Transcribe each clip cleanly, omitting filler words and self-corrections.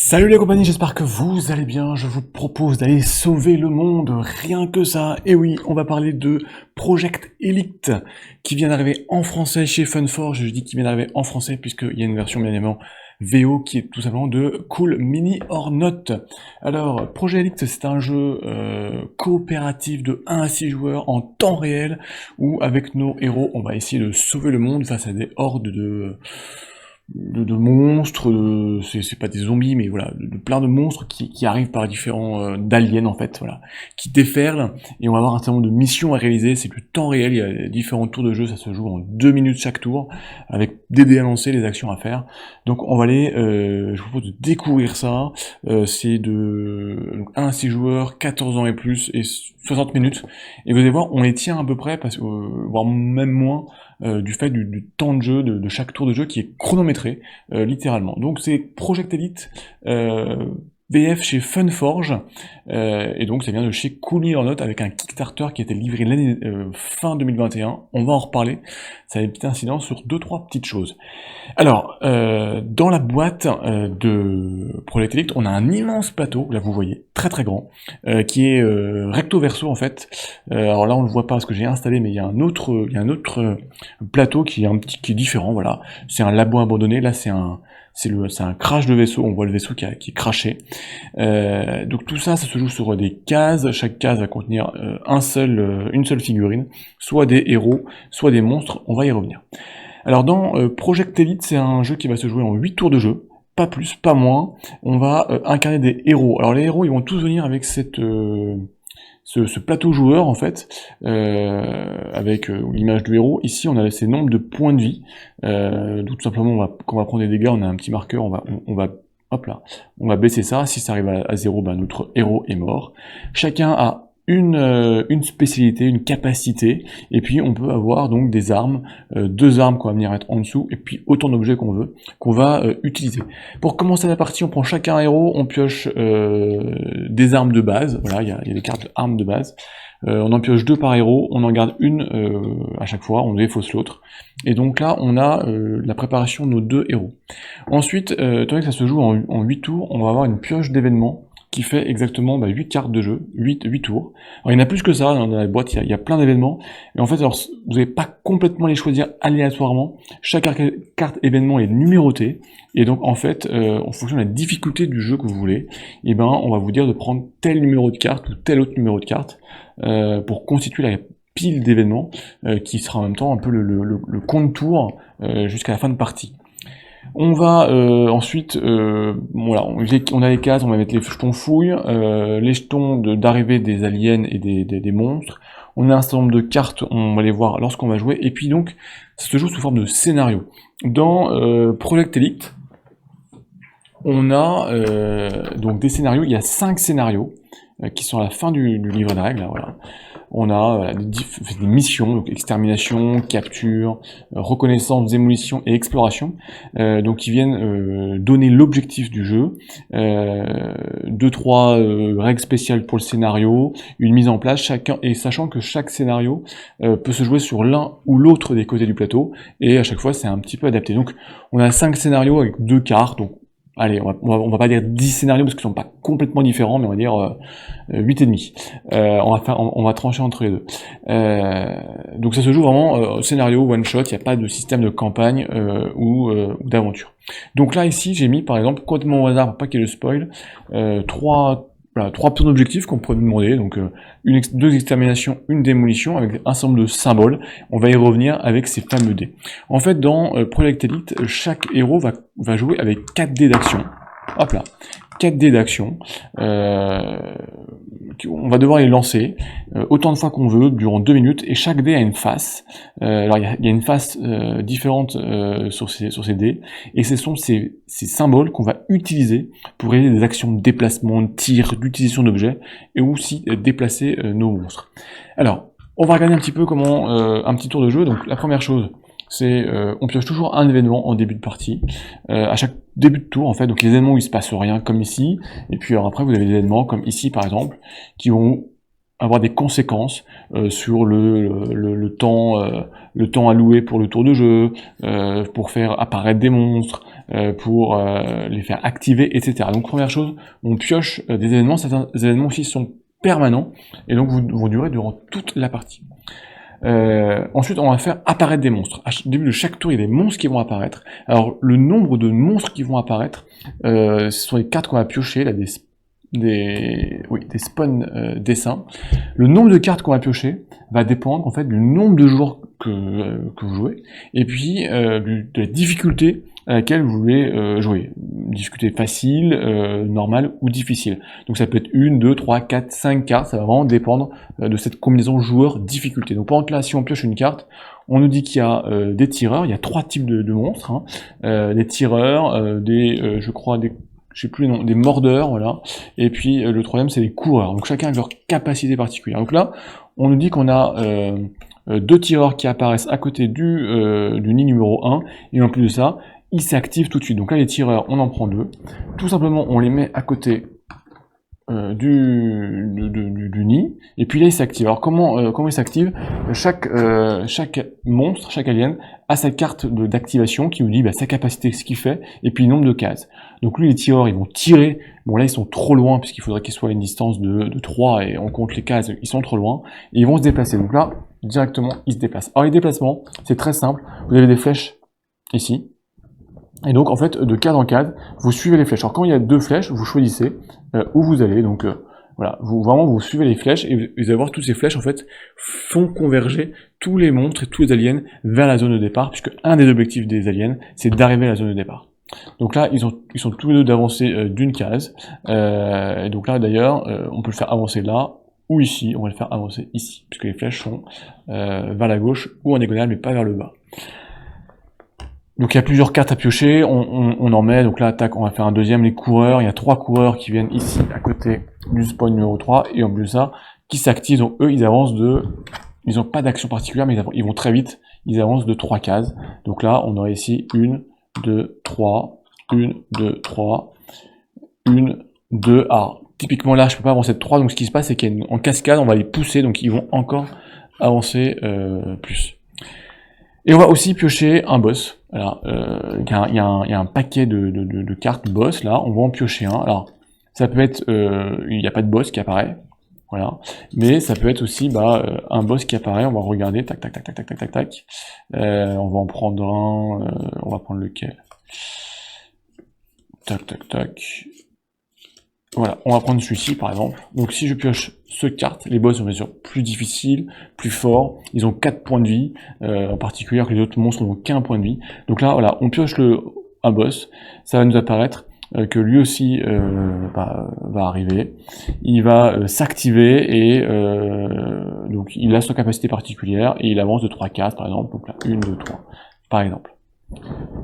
Salut les compagnies, j'espère que vous allez bien. Je vous propose d'aller sauver le monde, rien que ça. Et oui, on va parler de Project Elite, qui vient d'arriver en français chez Funforge. Je dis qu'il vient d'arriver en français, puisqu'il y a une version bien évidemment VO qui est tout simplement de Cool Mini or Not. Alors, Project Elite, c'est un jeu coopératif de 1 à 6 joueurs en temps réel, où avec nos héros, on va essayer de sauver le monde face à des hordes de monstres, c'est pas des zombies, mais voilà, de plein de monstres qui arrivent par différents d'aliens en fait, voilà, qui déferlent, et on va avoir un certain nombre de missions à réaliser. C'est du temps réel, il y a différents tours de jeu, ça se joue en 2 minutes chaque tour, avec des dés à lancer, les actions à faire. Donc on va aller, je vous propose de découvrir ça. C'est de 1 à 6 joueurs, 14 ans et plus, et 60 minutes, et vous allez voir, on les tient à peu près, parce que, voire même moins, du fait du temps de jeu, de chaque tour de jeu qui est chronométré, littéralement. Donc c'est Project Elite, VF chez Funforge, et donc ça vient de chez Cool Mini or Not avec un Kickstarter qui a été livré l'année fin 2021. On va en reparler, ça a une petite incidence sur 2-3 petites choses. Alors, dans la boîte de Project Elite, on a un immense plateau, là vous voyez, très très grand, qui est recto verso en fait. Alors là on le voit pas parce que j'ai installé, mais il y a un autre plateau qui est différent, voilà. C'est un labo abandonné, là c'est un crash de vaisseau, on voit le vaisseau qui est crashé. Donc tout ça, ça se joue sur des cases, chaque case va contenir une seule figurine, soit des héros, soit des monstres, on va y revenir. Alors dans Project Elite, c'est un jeu qui va se jouer en 8 tours de jeu, pas plus, pas moins. On va incarner des héros. Alors les héros, ils vont tous venir avec ce plateau joueur en fait, avec l'image du héros. Ici on a ces nombres de points de vie, tout simplement quand on va prendre des dégâts, on a un petit marqueur, on va hop là, on va baisser ça. Si ça arrive à 0, ben notre héros est mort. Chacun a une spécialité, une capacité, et puis on peut avoir donc des armes, 2 armes qu'on va venir mettre en dessous, et puis autant d'objets qu'on veut, qu'on va utiliser. Pour commencer la partie, on prend chacun un héros, on pioche des armes de base, voilà, il y a des cartes armes de base, on en pioche 2 par héros, on en garde une à chaque fois, on défausse l'autre, et donc là on a la préparation de nos 2 héros. Ensuite, étant donné que ça se joue en 8 tours, on va avoir une pioche d'événements, qui fait exactement 8 cartes de jeu, 8 tours. Alors il y en a plus que ça, dans la boîte il y a plein d'événements, et en fait alors, vous n'allez pas complètement les choisir aléatoirement, chaque carte événement est numérotée, et donc en fait, en fonction de la difficulté du jeu que vous voulez, et ben on va vous dire de prendre tel numéro de carte ou tel autre numéro de carte, pour constituer la pile d'événements, qui sera en même temps un peu le compte tour jusqu'à la fin de partie. On va ensuite, voilà, on a les cases, on va mettre les jetons fouilles, les jetons d'arrivée des aliens et des monstres. On a un certain nombre de cartes, on va les voir lorsqu'on va jouer, et puis donc, ça se joue sous forme de scénario. Dans Project Elite, on a donc des scénarios, il y a 5 scénarios qui sont à la fin du livret de règles, là, voilà. On a des missions, donc extermination, capture, reconnaissance, démolition et exploration, donc qui viennent donner l'objectif du jeu, 2-3 règles spéciales pour le scénario, une mise en place, chacun, et sachant que chaque scénario peut se jouer sur l'un ou l'autre des côtés du plateau, et à chaque fois c'est un petit peu adapté. Donc on a 5 scénarios avec 2 cartes, donc allez, on va pas dire 10 scénarios parce qu'ils sont pas complètement différents, mais on va dire 8 et demi. On va trancher entre les deux. Donc ça se joue vraiment scénario one shot, il n'y a pas de système de campagne ou d'aventure. Donc là ici j'ai mis par exemple complètement au hasard pour pas qu'il y ait le spoil, 3 options d'objectifs qu'on pourrait nous demander, donc 2 exterminations, une démolition, avec un certain nombre de symboles. On va y revenir avec ces fameux dés. En fait, dans Project Elite, chaque héros va jouer avec 4 dés d'action. Hop là, 4 dés d'action. On va devoir les lancer autant de fois qu'on veut, durant 2 minutes, et chaque dé a une face. Alors il y a une face différente sur ces dés, et ce sont ces symboles qu'on va utiliser pour réaliser des actions de déplacement, de tir, d'utilisation d'objets, et aussi déplacer nos monstres. Alors, on va regarder un petit peu comment un petit tour de jeu. Donc la première chose, c'est on pioche toujours un événement en début de partie, à chaque début de tour en fait, donc les événements où il se passe rien comme ici, et puis alors après vous avez des événements comme ici par exemple, qui vont avoir des conséquences sur le temps alloué pour le tour de jeu, pour faire apparaître des monstres, pour les faire activer, etc. Donc première chose, on pioche des événements, certains événements aussi sont permanents, et donc vont durer durant toute la partie. Ensuite, on va faire apparaître des monstres. Au début de chaque tour, il y a des monstres qui vont apparaître. Alors, le nombre de monstres qui vont apparaître, ce sont les cartes qu'on va piocher, là, des spawn dessins. Le nombre de cartes qu'on va piocher va dépendre en fait du nombre de joueurs que vous jouez, et puis de la difficulté à laquelle vous voulez jouer. Difficulté facile, normale ou difficile. Donc ça peut être 1, 2, 3, 4, 5 cartes, ça va vraiment dépendre de cette combinaison joueur-difficulté. Donc par exemple là, si on pioche une carte, on nous dit qu'il y a des tireurs, il y a 3 types de monstres, hein. Des tireurs, je crois, je sais plus les noms, des mordeurs, voilà, et puis le troisième c'est les coureurs, donc chacun a leur capacité particulière. Donc là, on nous dit qu'on a 2 tireurs qui apparaissent à côté du nid numéro 1, et en plus de ça, ils s'activent tout de suite. Donc là, les tireurs, on en prend 2. Tout simplement, on les met à côté du nid, et puis là, ils s'activent. Alors comment ils s'activent? Chaque monstre, chaque alien, a sa carte d'activation qui nous dit sa capacité, ce qu'il fait, et puis le nombre de cases. Donc lui, les tireurs, ils vont tirer. Bon là, ils sont trop loin, puisqu'il faudrait qu'ils soient à une distance de 3, et on compte les cases, ils sont trop loin, et ils vont se déplacer. Donc là, directement, ils se déplacent. Alors les déplacements, c'est très simple. Vous avez des flèches ici, et donc en fait, de case en case, vous suivez les flèches. Alors quand il y a 2 flèches, vous choisissez où vous allez. Donc voilà, vous suivez les flèches, et vous allez voir toutes ces flèches en fait font converger tous les monstres et tous les aliens vers la zone de départ, puisque un des objectifs des aliens, c'est d'arriver à la zone de départ. Donc là, ils sont tous les deux d'avancer d'une case. Et donc là d'ailleurs, on peut le faire avancer là ou ici. On va le faire avancer ici, puisque les flèches sont vers la gauche ou en diagonale, mais pas vers le bas. Donc il y a plusieurs cartes à piocher, on en met, donc là, tac, on va faire un deuxième, les coureurs, il y a 3 coureurs qui viennent ici, à côté du spawn numéro 3, et en plus de ça, qui s'activent, donc eux, ils avancent ils n'ont pas d'action particulière, mais ils vont très vite, ils avancent de 3 cases, donc là, on aurait ici 1, 2, 3, 1, 2, 3, 1, 2, typiquement là, je peux pas avancer de 3, donc ce qui se passe, c'est qu'en cascade, on va les pousser, donc ils vont encore avancer plus. Et on va aussi piocher un boss. Alors, il y a un paquet de cartes boss, là, on va en piocher un. Alors, ça peut être, il n'y a pas de boss qui apparaît, voilà, mais ça peut être aussi un boss qui apparaît, on va regarder, tac, tac, tac, tac, tac, tac, tac, tac. On va en prendre un, on va prendre lequel? Tac, tac, tac. Voilà, on va prendre celui-ci par exemple. Donc si je pioche ce carte, les boss sont bien sûr plus difficiles, plus forts, ils ont 4 points de vie, en particulier que les autres monstres n'ont qu'un point de vie. Donc là, voilà, on pioche un boss, ça va nous apparaître que lui aussi va arriver. Il va s'activer, et donc il a sa capacité particulière, et il avance de 3 cases par exemple, donc là, 1, 2, 3, par exemple.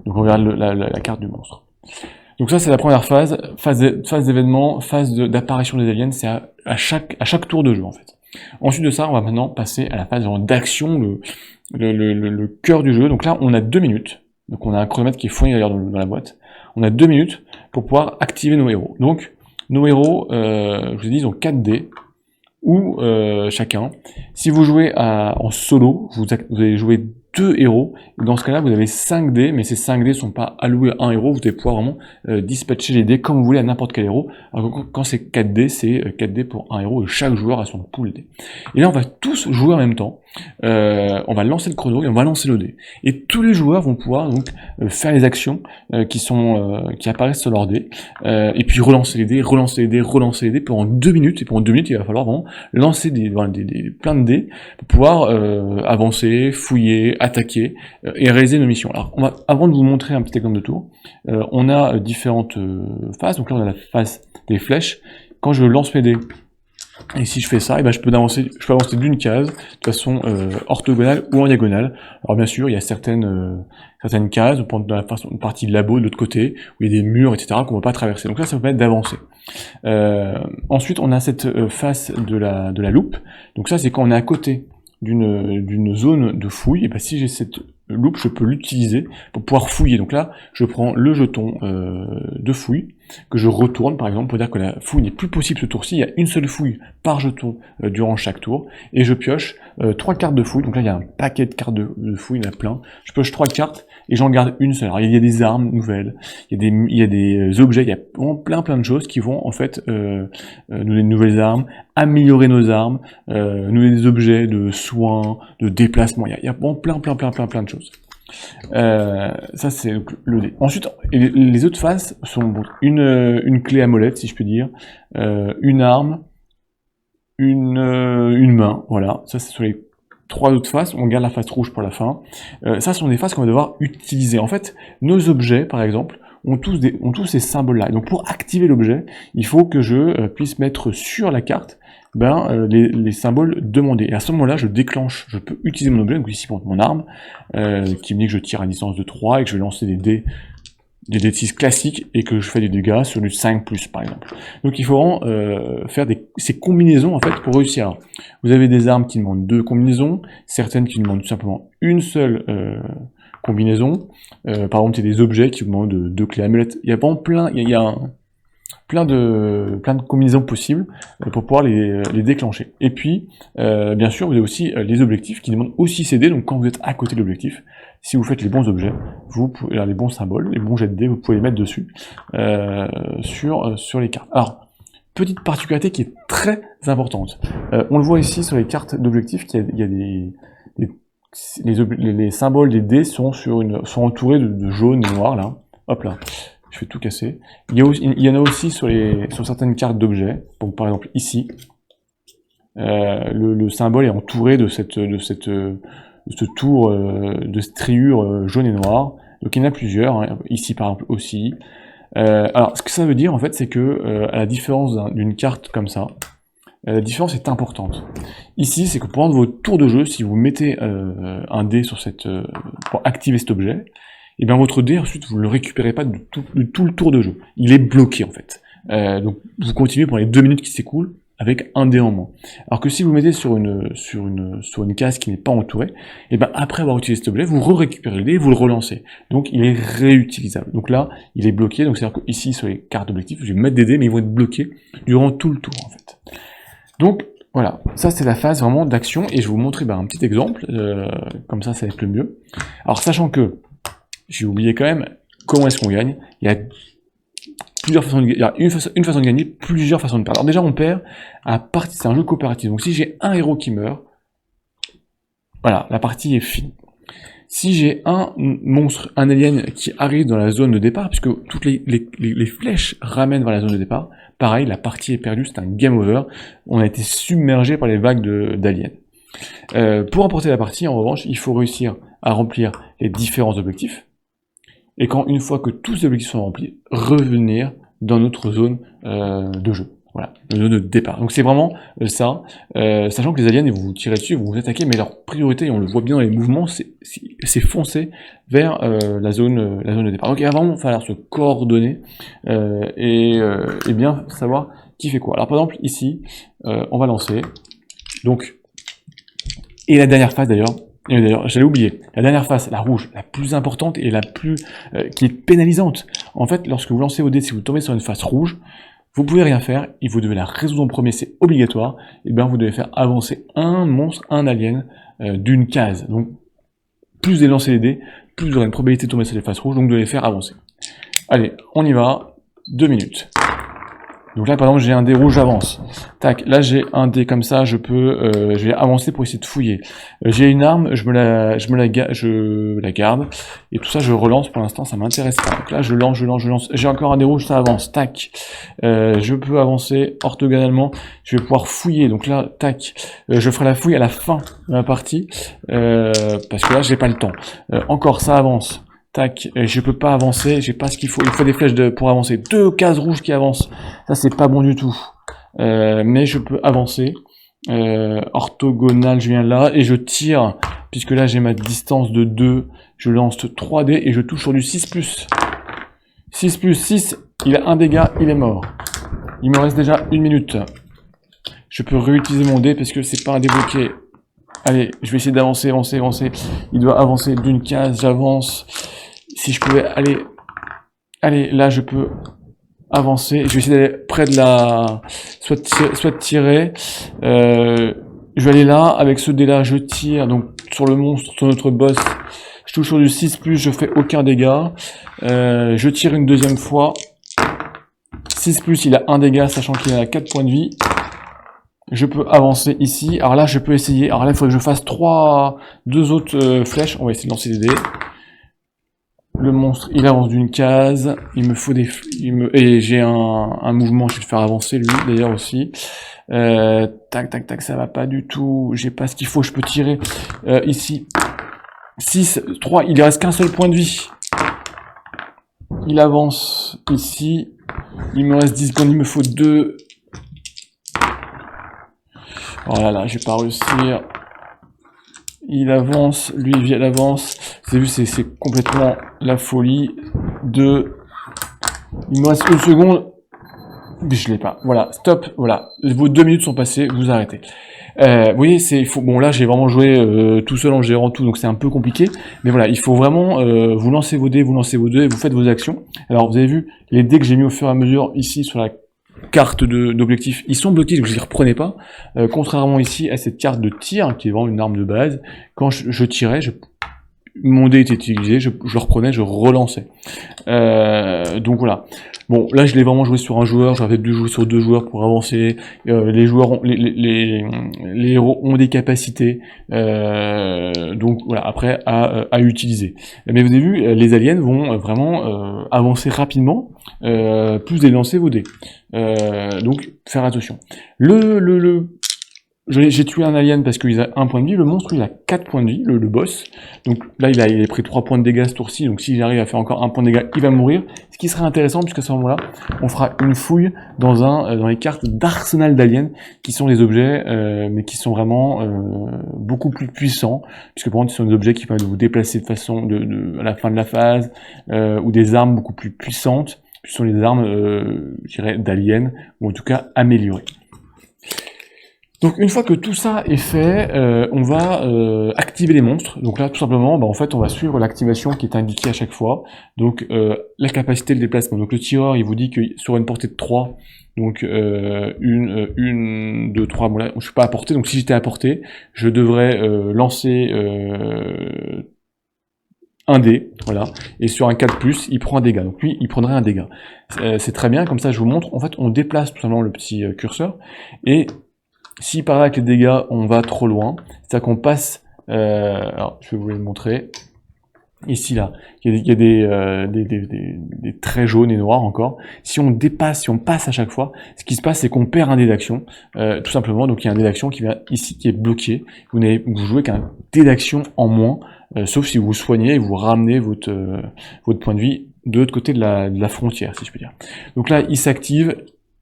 Donc on regarde la carte du monstre. Donc ça, c'est la première phase d'événement, phase d'apparition des aliens, c'est à chaque tour de jeu, en fait. Ensuite de ça, on va maintenant passer à la phase d'action, le cœur du jeu. Donc là, on a 2 minutes. Donc on a un chronomètre qui est fourni d'ailleurs dans la boîte. On a 2 minutes pour pouvoir activer nos héros. Donc, nos héros, je vous ai dit, ils ont 4 dés, ou chacun. Si vous jouez en solo, vous allez jouer 2 héros, et dans ce cas-là, vous avez 5 dés, mais ces 5 dés ne sont pas alloués à un héros, vous allez pouvoir vraiment dispatcher les dés comme vous voulez à n'importe quel héros. Alors quand c'est 4 dés, c'est 4 dés pour un héros, et chaque joueur a son pool dés. Et là, on va tous jouer en même temps, on va lancer le chrono, et on va lancer le dé. Et tous les joueurs vont pouvoir donc faire les actions qui apparaissent sur leur dé, et puis relancer les dés, relancer les dés, relancer les dés pendant 2 minutes, et pendant 2 minutes, il va falloir vraiment lancer plein de dés pour pouvoir avancer, fouiller, attaquer et réaliser nos missions. Alors, avant de vous montrer un petit exemple de tour, on a différentes phases. Donc là, on a la phase des flèches. Quand je lance mes dés, et si je fais ça, je peux avancer d'une case, de façon orthogonale ou en diagonale. Alors bien sûr, il y a certaines cases, dans la partie labo de l'autre côté, où il y a des murs, etc., qu'on ne va pas traverser. Donc là, ça va permettre d'avancer. Ensuite, on a cette face de la loupe. Donc ça, c'est quand on est à côté d'une zone de fouille. Et si j'ai cette loupe, je peux l'utiliser pour pouvoir fouiller. Donc là, je prends le jeton de fouille, que je retourne par exemple, pour dire que la fouille n'est plus possible ce tour-ci, il y a une seule fouille par jeton durant chaque tour, et je pioche 3 cartes de fouille. Donc là, il y a un paquet de cartes de fouille, il y en a plein. Je pioche 3 cartes, et j'en garde une seule. Alors il y a des armes nouvelles, il y a des objets, il y a vraiment plein de choses qui vont en fait nous donner de nouvelles armes, améliorer nos armes, nous donner des objets de soins, de déplacement, il y a vraiment plein de choses. Ça c'est le dé. Ensuite, les autres faces sont bon, une clé à molette, si je peux dire, une arme, une main, voilà. Ça c'est sur les 3 autres faces, on garde la face rouge pour la fin. Ça sont des faces qu'on va devoir utiliser. En fait, nos objets, par exemple, ont tous ces symboles-là. Et donc pour activer l'objet, il faut que je puisse mettre sur la carte les symboles demandés. Et à ce moment-là, je peux utiliser mon objet, donc ici pour mon arme, qui me dit que je tire à distance de 3 et que je vais lancer des dés de 6 classiques et que je fais des dégâts sur du 5+, par exemple. Donc il faut vraiment faire ces combinaisons en fait pour réussir. Alors, vous avez des armes qui demandent 2 combinaisons, certaines qui demandent tout simplement une seule combinaison. Par exemple, il y a des objets qui vous demandent 2 clés amulettes. Il y a vraiment plein de combinaisons possibles pour pouvoir les déclencher. Et puis, bien sûr, vous avez aussi les objectifs qui demandent aussi ces dés. Donc quand vous êtes à côté de l'objectif, si vous faites les bons objets, les bons symboles, les bons jets de dés, vous pouvez les mettre dessus sur les cartes. Alors, petite particularité qui est très importante. On le voit ici sur les cartes d'objectifs qu'il y a les symboles des dés sont entourés de jaune et noir là. Hop là. Je vais tout casser. Il y en a aussi sur certaines cartes d'objets. Donc par exemple ici, le symbole est entouré de ce tour de striure jaune et noir. Donc il y en a plusieurs. Hein. Ici par exemple aussi. Alors ce que ça veut dire en fait, c'est que à la différence d'une carte comme ça, la différence est importante. Ici, c'est que pendant votre tour de jeu, si vous mettez un dé sur pour activer cet objet, et bien votre dé, ensuite, vous ne le récupérez pas de tout le tour de jeu. Il est bloqué, en fait. Donc, vous continuez pendant les 2 minutes qui s'écoulent avec un dé en moins. Alors que si vous mettez sur une case qui n'est pas entourée, et bien après avoir utilisé cet objet, vous récupérez le dé et vous le relancez. Donc, il est réutilisable. Donc là, il est bloqué. Donc, c'est-à-dire qu'ici, sur les cartes d'objectifs, je vais mettre des dés, mais ils vont être bloqués durant tout le tour, en fait. Donc, voilà. Ça, c'est la phase vraiment d'action. Et je vais vous montrer un petit exemple. Comme ça va être le mieux. Alors, sachant que j'ai oublié quand même comment est-ce qu'on gagne. Il y a plusieurs façons de gagner. Il y a une façon de gagner, plusieurs façons de perdre. Alors déjà, on perd c'est un jeu coopératif. Donc si j'ai un héros qui meurt, voilà, la partie est finie. Si j'ai un monstre, un alien qui arrive dans la zone de départ, puisque toutes les flèches ramènent vers la zone de départ, pareil, la partie est perdue, c'est un game over. On a été submergé par les vagues d'aliens. Pour remporter la partie, en revanche, il faut réussir à remplir les différents objectifs. Et une fois que tous les objectifs sont remplis, revenir dans notre zone de jeu. Voilà, la zone de départ. Donc c'est vraiment ça, sachant que les aliens, ils vont vous tirer dessus, ils vont vous attaquer, mais leur priorité, et on le voit bien dans les mouvements, c'est foncer vers la zone de départ. Donc il va vraiment falloir se coordonner et bien savoir qui fait quoi. Alors par exemple, ici, on va lancer, donc, et la dernière phase d'ailleurs, j'allais oublier, la dernière phase, la rouge, la plus importante et la plus qui est pénalisante. En fait, lorsque vous lancez vos dés, si vous tombez sur une phase rouge, vous pouvez rien faire, et vous devez la résoudre en premier, c'est obligatoire, et bien vous devez faire avancer un monstre, un alien, d'une case. Donc, plus vous allez lancer les dés, plus vous aurez une probabilité de tomber sur les phases rouges, donc vous devez les faire avancer. Allez, on y va, 2 minutes. Donc là, par exemple, j'ai un dé rouge, j'avance. Tac, là j'ai un dé comme ça, je vais avancer pour essayer de fouiller. J'ai une arme, je la garde, et tout ça je relance pour l'instant, ça m'intéresse pas. Donc là je lance. J'ai encore un dé rouge, ça avance. Tac, je peux avancer orthogonalement. Je vais pouvoir fouiller. Donc là, tac, je ferai la fouille à la fin de la partie parce que là j'ai pas le temps. Encore, ça avance. Tac, je peux pas avancer, j'ai pas ce qu'il faut. Il faut des flèches pour avancer. 2 cases rouges qui avancent. Ça, c'est pas bon du tout. Mais je peux avancer. Orthogonal, je viens là et je tire. Puisque là, j'ai ma distance de 2. Je lance 3 dés et je touche sur du 6+. 6+6, il a un dégât, il est mort. Il me reste déjà 1 minute. Je peux réutiliser mon dé parce que c'est pas un débloqué Allez, je vais essayer d'avancer, avancer. Il doit avancer d'une case, j'avance. Si je pouvais aller... Allez, là je peux avancer. Je vais essayer d'aller près de la... Soit de tirer. Je vais aller là, avec ce dé là, je tire. Donc sur le monstre, sur notre boss, je touche sur du 6+, je fais aucun dégât. Je tire une deuxième fois. 6+, il a 1 dégât, sachant qu'il a 4 points de vie. Je peux avancer ici. Alors là, je peux essayer. Alors là, il faudrait que je fasse 2 autres flèches. On va essayer de lancer des dés. Le monstre, il avance d'une case. Il me faut des... Et j'ai un mouvement, je vais le faire avancer, lui, d'ailleurs, aussi. Tac, ça va pas du tout. J'ai pas ce qu'il faut, je peux tirer ici. 6, 3, il ne reste qu'un seul point de vie. Il avance ici. Il me reste 10 points, il me faut 2. Voilà, je vais pas réussir. Il avance, lui il avance. Vous avez vu, c'est complètement la folie. 2. Il me reste une seconde. Je l'ai pas. Voilà, stop. Voilà, vos 2 minutes sont passées, vous arrêtez. Vous voyez, bon là j'ai vraiment joué tout seul en gérant tout, donc c'est un peu compliqué. Mais voilà, il faut vraiment vous lancez vos dés, et vous faites vos actions. Alors vous avez vu, les dés que j'ai mis au fur et à mesure ici sur la carte d'objectif, ils sont bloqués, donc je les reprenais pas. Contrairement ici à cette carte de tir, qui est vraiment une arme de base, quand je tirais, mon dé était utilisé, je le reprenais, je relançais. Donc voilà. Bon, là je l'ai vraiment joué sur un joueur, j'avais dû jouer sur 2 joueurs pour avancer. Les joueurs ont, les héros ont des capacités, donc voilà, après à utiliser. Mais vous avez vu, les aliens vont vraiment avancer rapidement, plus les lancer vos dés. Donc faire attention. J'ai tué un alien parce qu'il a 1 point de vie, le monstre il a 4 points de vie, le boss. Donc là il a pris 3 points de dégâts ce tour-ci, donc si j'arrive à faire encore 1 point de dégâts, il va mourir. Ce qui serait intéressant, puisqu'à ce moment-là, on fera une fouille dans les cartes d'arsenal d'aliens, qui sont des objets, mais qui sont vraiment beaucoup plus puissants, puisque par contre ce sont des objets qui permettent de vous déplacer de façon à la fin de la phase, ou des armes beaucoup plus puissantes, ce sont les armes, je dirais, d'aliens, ou en tout cas améliorées. Donc une fois que tout ça est fait, on va activer les monstres. Donc là tout simplement, en fait on va suivre l'activation qui est indiquée à chaque fois. Donc la capacité de déplacement. Donc le tireur il vous dit que sur une portée de 3, donc 1, 2, 3, bon là je suis pas à portée, donc si j'étais à portée, je devrais lancer un dé, voilà, et sur un 4+, il prend un dégât. Donc lui, il prendrait un dégât. C'est très bien, comme ça je vous montre. En fait, on déplace tout simplement le petit curseur, et si par là avec les dégâts on va trop loin, c'est-à-dire qu'on passe, alors je vais vous le montrer, ici là, il y a des traits jaunes et noirs encore. Si on dépasse, si on passe à chaque fois, ce qui se passe c'est qu'on perd un dé d'action, tout simplement. Donc il y a un dé d'action qui vient ici, qui est bloqué. Vous jouez qu'un dé d'action en moins, sauf si vous soignez et vous ramenez votre point de vie de l'autre côté de la frontière, si je peux dire. Donc là il s'active.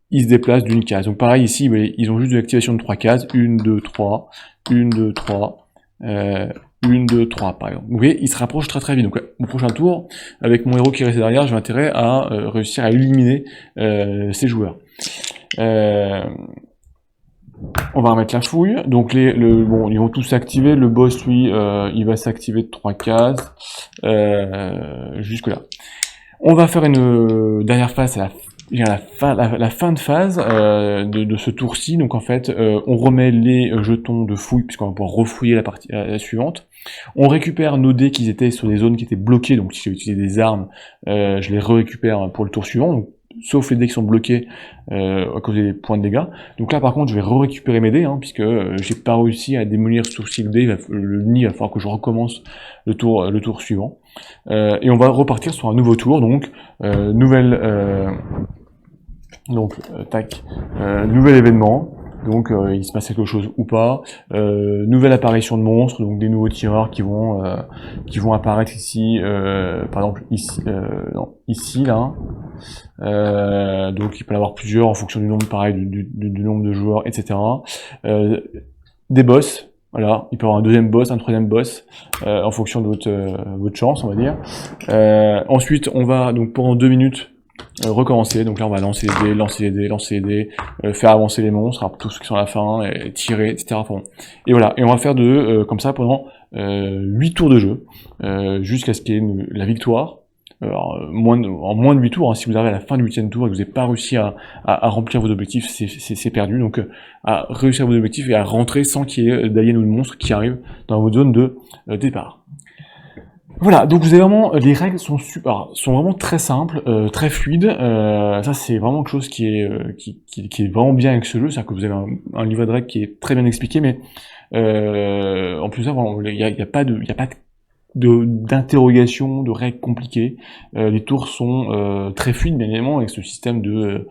Il se déplace d'une case. Donc pareil ici, ils ont juste une activation de 3 cases. 1, 2, 3, 1, 2, 3, 1, 2, 3 par exemple. Vous voyez, il se rapproche très très vite. Donc au prochain tour, avec mon héros qui reste derrière, j'ai intérêt à réussir à éliminer ces joueurs. On va remettre la fouille. Donc bon, ils vont tous s'activer. Le boss, lui, il va s'activer de 3 cases. Jusque là. On va faire une dernière phase à la fin de phase de ce tour-ci. Donc en fait, on remet les jetons de fouille, puisqu'on va pouvoir refouiller la partie suivante. On récupère nos dés qui étaient sur des zones qui étaient bloquées, donc si j'ai utilisé des armes, je les récupère pour le tour suivant, donc, sauf les dés qui sont bloqués à cause des points de dégâts. Donc là par contre je vais récupérer mes dés, puisque j'ai pas réussi à démolir ce tour-ci le dé, le nid, il va falloir que je recommence le tour suivant. Et on va repartir sur un nouveau tour, donc nouvel événement, donc il se passe quelque chose ou pas, nouvelle apparition de monstres, donc des nouveaux tireurs qui vont apparaître ici, par exemple ici là, donc il peut y en avoir plusieurs en fonction du nombre, pareil, du nombre de joueurs, etc. Des boss. Voilà, il peut y avoir un deuxième boss, un troisième boss, en fonction de votre chance, on va dire. Ensuite, on va, donc pendant 2 minutes, recommencer. Donc là, on va lancer les dés, lancer les dés, lancer les dés, faire avancer les monstres, alors tous ceux qui sont à la fin, et tirer, etc. Enfin, bon. Et voilà. Et on va faire comme ça pendant 8 tours de jeu, jusqu'à ce qu'il y ait la victoire. Alors, en moins de 8 tours, hein, si vous arrivez à la fin du 8e tour et que vous n'avez pas réussi à remplir vos objectifs, c'est perdu. Donc, à réussir vos objectifs et à rentrer sans qu'il y ait d'aliens ou de monstres qui arrivent dans votre zone de départ. Voilà, donc vous avez vraiment, les règles sont sont vraiment très simples, très fluides. Ça c'est vraiment quelque chose qui est vraiment bien avec ce jeu, c'est-à-dire que vous avez un livret de règles qui est très bien expliqué, mais en plus de ça, voilà, il y a pas d'interrogation, de règles compliquées. Les tours sont très fluides, bien évidemment, avec ce système de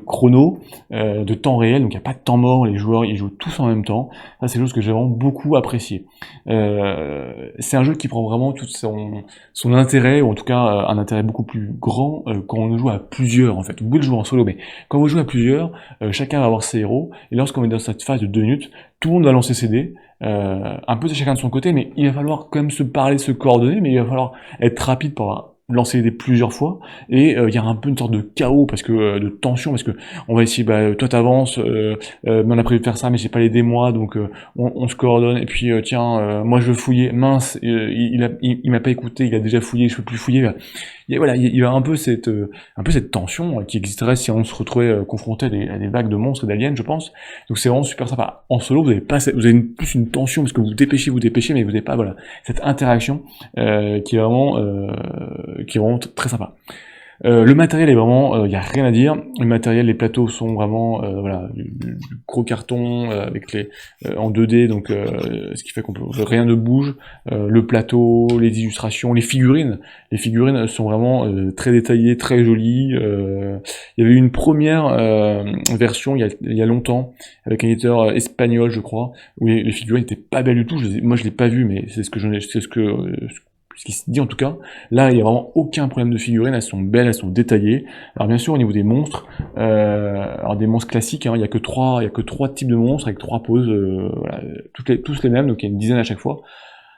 chrono, de temps réel, donc il n'y a pas de temps mort, les joueurs ils jouent tous en même temps. Ça c'est quelque chose que j'ai vraiment beaucoup apprécié. C'est un jeu qui prend vraiment tout son intérêt, ou en tout cas un intérêt beaucoup plus grand quand on joue à plusieurs en fait. Vous pouvez le jouer en solo, mais quand vous jouez à plusieurs, chacun va avoir ses héros, et lorsqu'on est dans cette phase de 2 minutes, tout le monde va lancer ses dés, un peu chacun de son côté, mais il va falloir quand même se parler, se coordonner, mais il va falloir être rapide pour lancer les dés plusieurs fois, et il y a un peu une sorte de chaos, parce que de tension, parce que on va essayer, toi t'avances, mais on a prévu de faire ça, mais j'ai pas les dés moi, donc on se coordonne, et puis tiens, moi je veux fouiller, mince, il m'a pas écouté, il a déjà fouillé, je peux plus fouiller. Voilà, il y a un peu cette tension qui existerait si on se retrouvait confronté à des vagues de monstres et d'aliens, je pense. Donc c'est vraiment super sympa. En solo, vous avez plus une tension parce que vous dépêchez, mais vous n'avez pas voilà cette interaction qui est vraiment très sympa. Le matériel est vraiment, y a rien à dire. Le matériel, les plateaux sont vraiment, voilà, du gros carton avec en 2D, donc ce qui fait qu'on peut rien ne bouge. Le plateau, les illustrations, les figurines sont vraiment très détaillées, très jolies. Il y avait eu une première version il y a longtemps avec un éditeur espagnol, je crois, où les figurines étaient pas belles du tout. Moi, je l'ai pas vu, mais c'est ce qui se dit en tout cas. Là, il n'y a vraiment aucun problème de figurines, elles sont belles, elles sont détaillées. Alors bien sûr, au niveau des monstres, alors des monstres classiques, hein, il y a que trois types de monstres avec 3 poses, voilà, tous les mêmes, donc il y a une dizaine à chaque fois.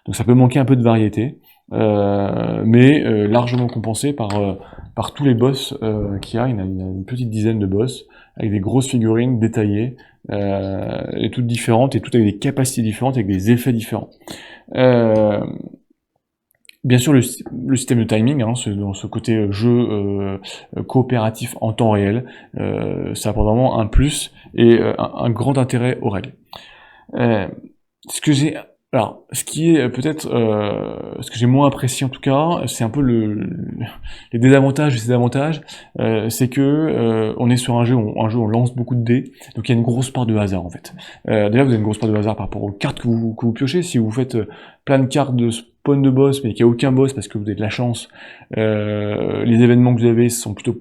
Donc ça peut manquer un peu de variété, mais largement compensé par tous les boss qu'il y a. Il y a une petite dizaine de boss avec des grosses figurines détaillées, et toutes différentes, et toutes avec des capacités différentes, avec des effets différents. Bien sûr, le système de timing, hein, dans ce côté jeu coopératif en temps réel, ça apporte vraiment un plus et un grand intérêt aux règles. Euh, ce que j'ai, ce qui est peut-être, ce que j'ai moins apprécié en tout cas, c'est un peu les désavantages et ces avantages, c'est que on est sur un jeu où on lance beaucoup de dés, donc il y a une grosse part de hasard en fait. Déjà vous avez une grosse part de hasard par rapport aux cartes que vous piochez. Si vous faites plein de cartes de spawn de boss, mais qu'il n'y a aucun boss parce que vous avez de la chance, les événements que vous avez sont plutôt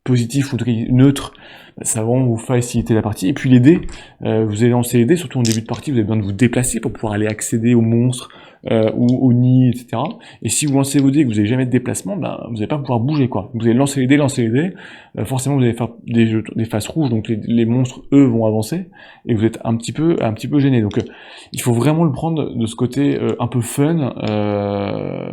positifs ou en tout cas neutres, ça va vraiment vous faciliter la partie. Et puis les dés, vous allez lancer les dés, surtout en début de partie, vous avez besoin de vous déplacer pour pouvoir aller accéder aux monstres ou aux nids, etc. Et si vous lancez vos dés et que vous n'avez jamais de déplacement, vous n'allez pas pouvoir bouger quoi. Vous allez lancer les dés, forcément vous allez faire des faces rouges, donc les monstres eux vont avancer et vous êtes un petit peu gêné. Donc il faut vraiment le prendre de ce côté un peu fun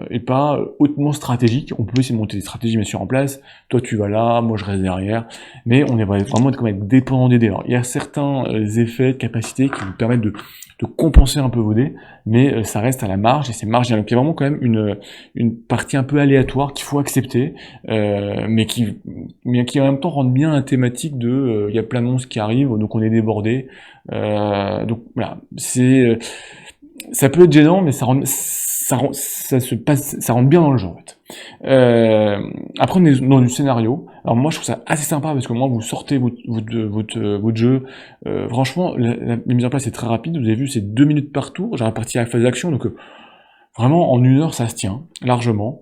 et pas hautement stratégique. On peut essayer de monter des stratégies bien sûr en place. Toi tu vas là, moi je reste derrière, mais on est vraiment comme être dépendant des dés. Alors, il y a certains effets de capacité qui vous permettent de compenser un peu vos dés, mais ça reste à la marge et c'est marginal. Donc il y a vraiment quand même une partie un peu aléatoire qu'il faut accepter, mais qui en même temps rend bien la thématique de il y a plein de monstres qui arrivent, donc on est débordé. Donc voilà, ça peut être gênant, mais ça rentre bien dans le jeu en fait. Après on est dans du scénario. Alors moi je trouve ça assez sympa parce que moi vous sortez votre jeu. Franchement la mise en place est très rapide. Vous avez vu c'est 2 minutes par tour. J'ai réparti la phase d'action donc vraiment en 1 heure ça se tient largement.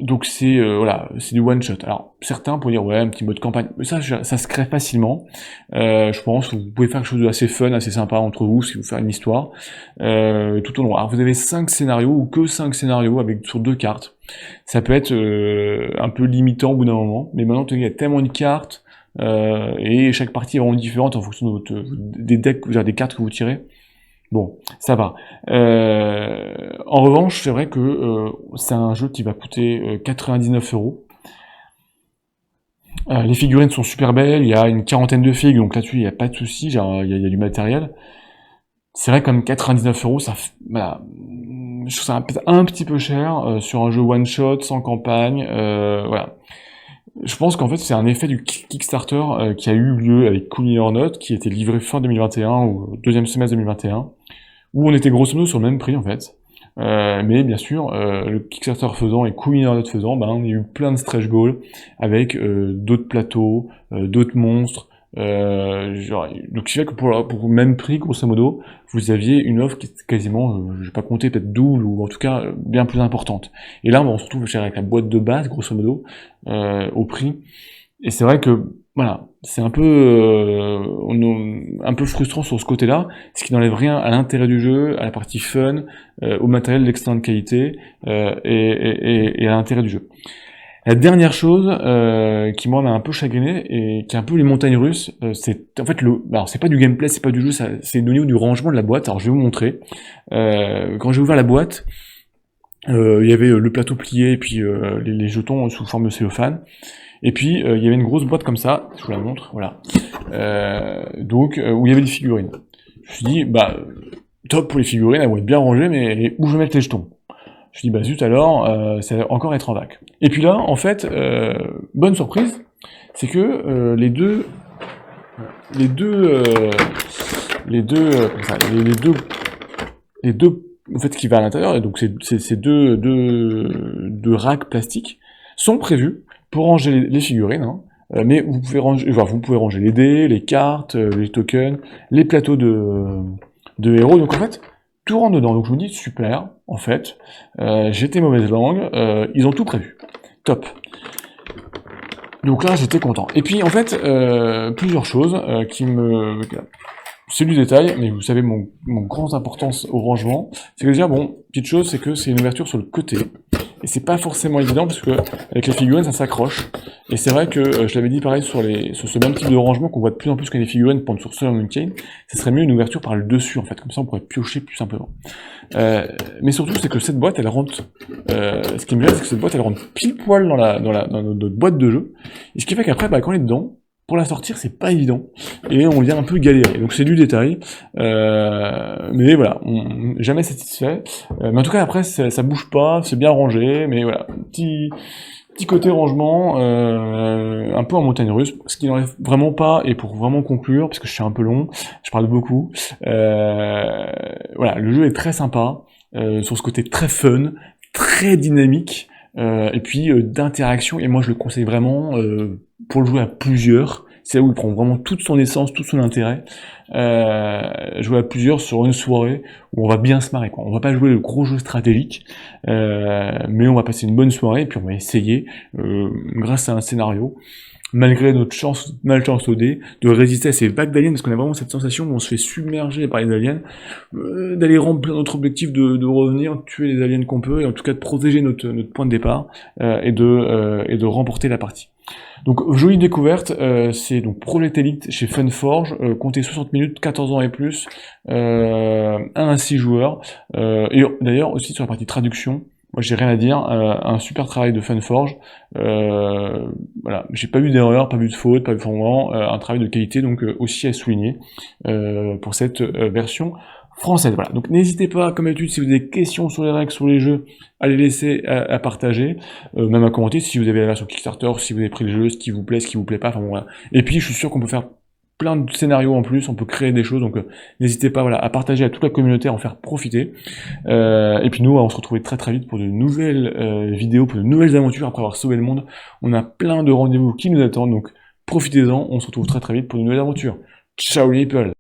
Donc c'est voilà, c'est du one shot. Alors certains pourraient dire ouais un petit mode campagne, mais ça se crée facilement. Je pense que vous pouvez faire quelque chose d'assez fun, assez sympa entre vous si vous faites une histoire tout au long. Alors vous avez 5 scénarios ou que 5 scénarios sur 2 cartes. Ça peut être un peu limitant au bout d'un moment, mais maintenant il y a tellement de cartes et chaque partie est vraiment différente en fonction de des decks, des cartes que vous tirez. Bon, ça va. En revanche, c'est vrai que c'est un jeu qui va coûter 99 €. Les figurines sont super belles, il y a une quarantaine de figues, donc là-dessus, il n'y a pas de souci, genre, il y a du matériel. C'est vrai, comme 99 €, voilà, je trouve ça peut-être un petit peu cher sur un jeu one-shot, sans campagne, voilà. Je pense qu'en fait, c'est un effet du Kickstarter qui a eu lieu avec Cool Mini or Not, qui était livré fin 2021 ou deuxième semestre 2021, où on était grosso modo sur le même prix en fait. Mais bien sûr, le Kickstarter faisant et Cool Mini or Not faisant, ben, il y a eu plein de stretch goals avec d'autres plateaux, d'autres monstres. Donc ce qui fait que pour le même prix, grosso modo, vous aviez une offre qui était quasiment, je vais pas compter, peut-être double, ou en tout cas bien plus importante. Et là, on se retrouve avec la boîte de base, grosso modo, au prix. Et c'est vrai que, voilà, c'est un peu frustrant sur ce côté-là, ce qui n'enlève rien à l'intérêt du jeu, à la partie fun, au matériel d'excellente qualité, et à l'intérêt du jeu. La dernière chose qui moi m'a un peu chagriné et qui est un peu les montagnes russes, c'est en fait alors c'est pas du gameplay, c'est pas du jeu, c'est au niveau du rangement de la boîte. Alors je vais vous montrer. Quand j'ai ouvert la boîte, il y avait le plateau plié et puis les jetons sous forme de cellophane. Et puis il y avait une grosse boîte comme ça, je vous la montre, voilà. Donc où il y avait des figurines. Je me suis dit bah top pour les figurines, elles vont être bien rangées, mais où je vais mettre les jetons? Je me suis dit, bah zut alors, ça va encore être en vac. Et puis là, en fait, bonne surprise, c'est que les deux, en fait, qui va à l'intérieur, et donc ces deux racks plastiques, sont prévus pour ranger les figurines, hein, mais vous pouvez ranger les dés, les cartes, les tokens, les plateaux de héros, donc en fait, tout rentre dedans. Donc je me dis, super, en fait, j'étais mauvaise langue, ils ont tout prévu. Top. Donc là, j'étais content. Et puis, en fait, plusieurs choses c'est du détail, mais vous savez mon grande importance au rangement, c'est que déjà, bon, petite chose, c'est que c'est une ouverture sur le côté, et c'est pas forcément évident, parce que avec les figurines, ça s'accroche, et c'est vrai que, je l'avais dit pareil sur ce même type de rangement, qu'on voit de plus en plus quand les figurines pendent sur Sun and Chain, ça serait mieux une ouverture par le dessus, en fait, comme ça on pourrait piocher plus simplement. Mais surtout, c'est que cette boîte, elle rentre, ce qui me gêne, c'est que cette boîte, elle rentre pile poil dans notre boîte de jeu, et ce qui fait qu'après, bah, quand on est dedans, pour la sortir, c'est pas évident, et on vient un peu galérer. Donc c'est du détail, mais voilà, jamais satisfait. Mais en tout cas, après, ça bouge pas, c'est bien rangé, mais voilà, petit côté rangement, un peu en montagne russe, ce qui n'enlève vraiment pas, et pour vraiment conclure, parce que je suis un peu long, je parle beaucoup, voilà, le jeu est très sympa, sur ce côté très fun, très dynamique, et puis d'interaction, et moi je le conseille vraiment pour le jouer à plusieurs, c'est là où il prend vraiment toute son essence, tout son intérêt, jouer à plusieurs sur une soirée où on va bien se marrer, quoi. On va pas jouer le gros jeu stratégique, mais on va passer une bonne soirée, et puis on va essayer, grâce à un scénario, malgré notre malchance au dé, de résister à ces vagues d'aliens, parce qu'on a vraiment cette sensation où on se fait submerger par les aliens, d'aller remplir notre objectif de revenir, tuer les aliens qu'on peut, et en tout cas de protéger notre point de départ, et de remporter la partie. Donc jolie découverte, c'est donc Project Elite chez Funforge, comptez 60 minutes, 14 ans et plus, 1 à 6 joueurs, et d'ailleurs aussi sur la partie traduction, moi j'ai rien à dire, un super travail de Funforge, voilà, j'ai pas vu d'erreur, pas vu de faute, pas vu vraiment un travail de qualité, donc aussi à souligner pour cette version française. Voilà, donc n'hésitez pas, comme d'habitude, si vous avez des questions sur les règles, sur les jeux, à les laisser à partager, même à commenter si vous avez la version Kickstarter, si vous avez pris le jeu, ce qui vous plaît, ce qui vous plaît pas, enfin bon, voilà. Et puis je suis sûr qu'on peut faire plein de scénarios en plus, on peut créer des choses, donc n'hésitez pas, voilà, à partager à toute la communauté, à en faire profiter. Et puis nous, on va se retrouver très très vite pour de nouvelles vidéos, pour de nouvelles aventures après avoir sauvé le monde. On a plein de rendez-vous qui nous attendent, donc profitez-en, on se retrouve très très vite pour de nouvelles aventures. Ciao les people!